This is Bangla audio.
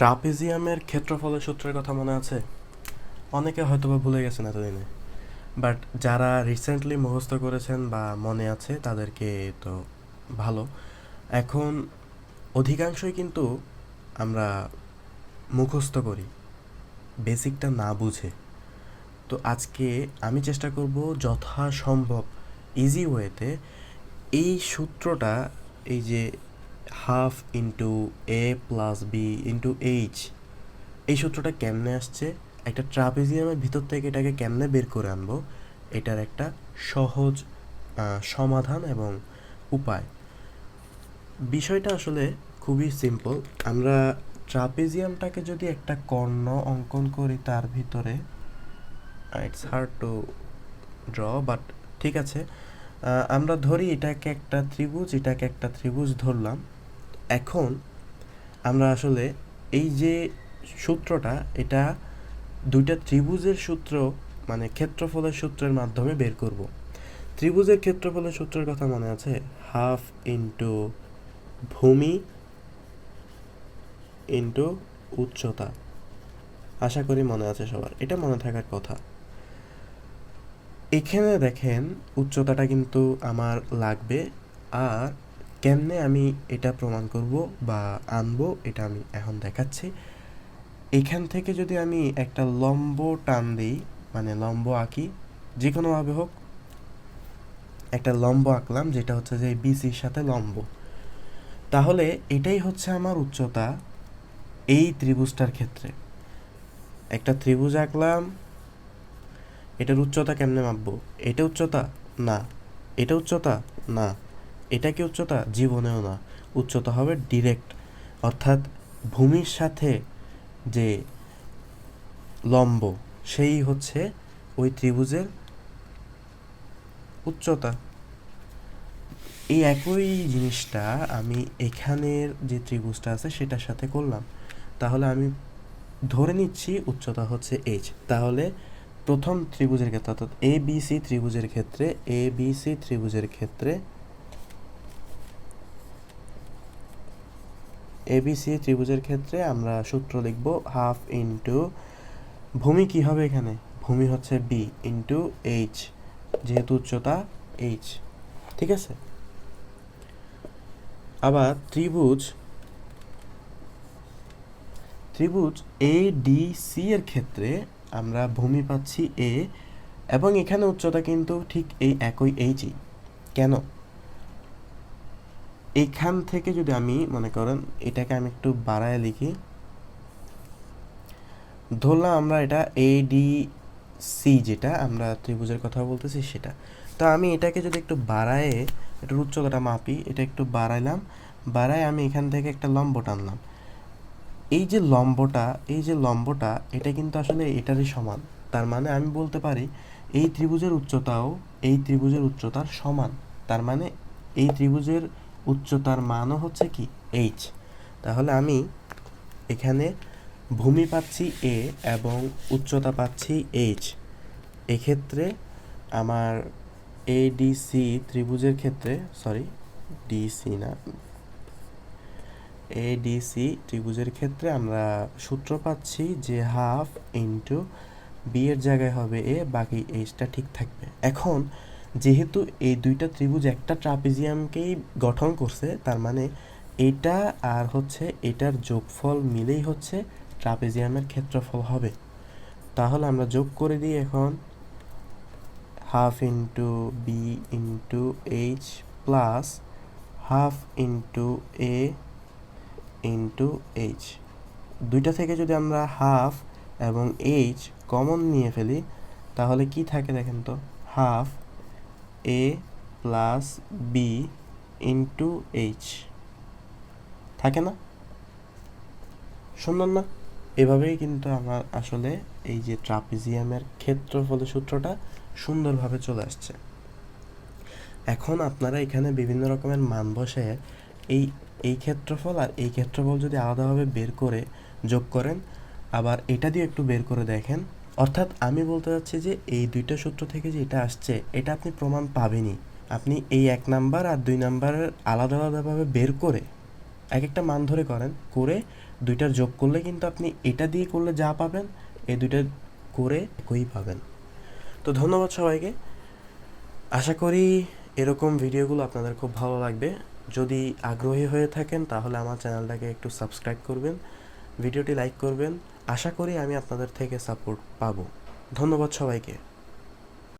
ট্রাপিজিয়ামের ক্ষেত্রফলের সূত্রের কথা মনে আছে? অনেকে হয়তোবা ভুলে গেছেন এতদিনে, বাট যারা রিসেন্টলি মুখস্থ করেছেন বা মনে আছে তাদেরকে তো ভালো। এখন অধিকাংশই কিন্তু আমরা মুখস্থ করি বেসিকটা না বুঝে। তো আজকে আমি চেষ্টা করব যথাসম্ভব ইজি ওয়েতে এই সূত্রটা, এই যে হাফ ইন্টু এ প্লাস বি ইন্টু এইচ, এই সূত্রটা কেমনে আসছে, একটা ট্রাপিজিয়ামের ভিতর থেকে এটাকে কেমনে বের করে আনবো, এটার একটা সহজ সমাধান এবং উপায়। বিষয়টা আসলে খুবই সিম্পল। আমরা ট্রাপিজিয়ামটাকে যদি একটা কর্ণ অঙ্কন করি, তার ভিতরে it's hard to draw, but ঠিক আছে, আমরা ধরি এটাকে একটা ত্রিভুজ, এটাকে একটা ত্রিভুজ ধরলাম। এখন আমরা আসলে এই যে সূত্রটা, এটা দুইটা ত্রিভুজের সূত্র, মানে ক্ষেত্রফলের সূত্রের মাধ্যমে বের করব। ত্রিভুজের ক্ষেত্রফলের সূত্রের কথা মনে আছে? হাফ ইন্টু ভূমি ইন্টু উচ্চতা। আশা করি মনে আছে সবার, এটা মনে থাকার কথা। এখানে দেখেন উচ্চতাটা কিন্তু আমার লাগবে, আর কেমনে আমি এটা প্রমাণ করব বা আনবো এটা আমি এখন দেখাচ্ছি। এখান থেকে যদি আমি একটা লম্ব টান দিই, মানে লম্ব আঁকি, যে কোনোভাবে হোক একটা লম্ব আঁকলাম, যেটা হচ্ছে যে বিসির সাথে লম্ব, তাহলে এটাই হচ্ছে আমার উচ্চতা এই ত্রিভুজটার ক্ষেত্রে। একটা ত্রিভুজ আঁকলাম, এটার উচ্চতা কেমনে মাপবো? এটা উচ্চতা না, এটা উচ্চতা না, এটা কি উচ্চতা? জীবনেও না। উচ্চতা হবে ডিরেক্ট, অর্থাৎ ভূমির সাথে যে লম্ব, সেই হচ্ছে ওই ত্রিভুজের উচ্চতা। এই একই জিনিসটা আমি এখানের যে ত্রিভুজটা আছে সেটার সাথে করলাম, তাহলে আমি ধরে নিচ্ছি উচ্চতা হচ্ছে এইচ। তাহলে প্রথম ত্রিভুজের ক্ষেত্রে, অর্থাৎ এ বি সি ত্রিভুজের ক্ষেত্রে, এ বি সি ত্রিভুজের ক্ষেত্রে, এবিসি ত্রিভুজের ক্ষেত্রে আমরা সূত্র লিখব হাফ ইন্টু ভূমি। কি হবে এখানে? ভূমি হচ্ছে বি ইন্টু এইচ, যেহেতু উচ্চতা এইচ। ঠিক আছে। আবার ত্রিভুজ এ ডি সি এর ক্ষেত্রে আমরা ভূমি পাচ্ছি এ, এবং এখানে উচ্চতা কিন্তু ঠিক এই একই এইচই। কেন? এখান থেকে যদি আমি মনে করেন এটাকে আমি একটু বাড়ায় লিখি, ধরলাম আমরা এটা এ ডি সি, যেটা আমরা ত্রিভুজের কথা বলতেছি সেটা। তো আমি এটাকে যদি একটু বাড়ায়, এটার উচ্চতাটা মাপি, এটা একটু বাড়াইলাম, বাড়ায় আমি এখান থেকে একটা লম্ব টানলাম। এই যে লম্বটা এটা কিন্তু আসলে এটারই সমান। তার মানে আমি বলতে পারি এই ত্রিভুজের উচ্চতাও এই ত্রিভুজের উচ্চতার সমান। তার মানে এই ত্রিভুজের উচ্চতার মানও হচ্ছে কি? এইচ। তাহলে আমি এখানে ভূমি পাচ্ছি এ এবং উচ্চতা পাচ্ছি এইচ। এক্ষেত্রে আমার এডিসি ত্রিভুজের ক্ষেত্রে, সরি ডিসি না, এডিসি ত্রিভুজের ক্ষেত্রে আমরা সূত্র পাচ্ছি যে হাফ ইন্টু বি এর জায়গায় হবে এ, বাকি এইচটা ঠিক থাকবে। এখন যেহেতু এই দুইটা ত্রিভুজ একটা ট্রাপিজিয়ামকেই গঠন করছে, তার মানে এটা আর হচ্ছে এটার যোগফল মিলেই হচ্ছে ট্রাপিজিয়ামের ক্ষেত্রফল হবে। তাহলে আমরা যোগ করে দিই এখন, half into B into H plus half into A into H. দুইটা থেকে যদি আমরা হাফ এবং এইচ কমন নিয়ে ফেলি, তাহলে কি থাকে দেখেন তো? হাফ এ প্লাস বি ইন্টু এইচ থাকে না? সুন্দর না? এভাবেই কিন্তু আমার আসলে এই যে ট্রাপিজিয়ামের ক্ষেত্রফলের সূত্রটা সুন্দরভাবে চলে আসছে। এখন আপনারা এখানে বিভিন্ন রকমের মান বসে এই এই ক্ষেত্রফল আর এই ক্ষেত্রফল যদি আলাদাভাবে বের করে যোগ করেন, আবার এটা দিয়ে একটু বের করে দেখেন, অর্থাৎ আমি বলতে চাচ্ছি যে এই দুইটা সূত্র থেকে যে এটা আসছে, এটা আপনি প্রমাণ পাবেনই। আপনি এই 1 নাম্বার আর 2 নাম্বারের আলাদা আলাদাভাবে বের করে এক একটা মান ধরে করেন, করে দুইটার যোগ করলে কিন্তু আপনি এটা দিয়ে করলে যা পাবেন এই দুইটা করে একই পাবেন। তো ধন্যবাদ সবাইকে। আশা করি এরকম ভিডিওগুলো আপনাদের খুব ভালো লাগবে। যদি আগ্রহী হয়ে থাকেন তাহলে আমার চ্যানেলটাকে একটু সাবস্ক্রাইব করবেন, ভিডিওটি লাইক করবেন। আশা করি আমি আপনাদের থেকে সাপোর্ট পাবো। ধন্যবাদ সবাইকে।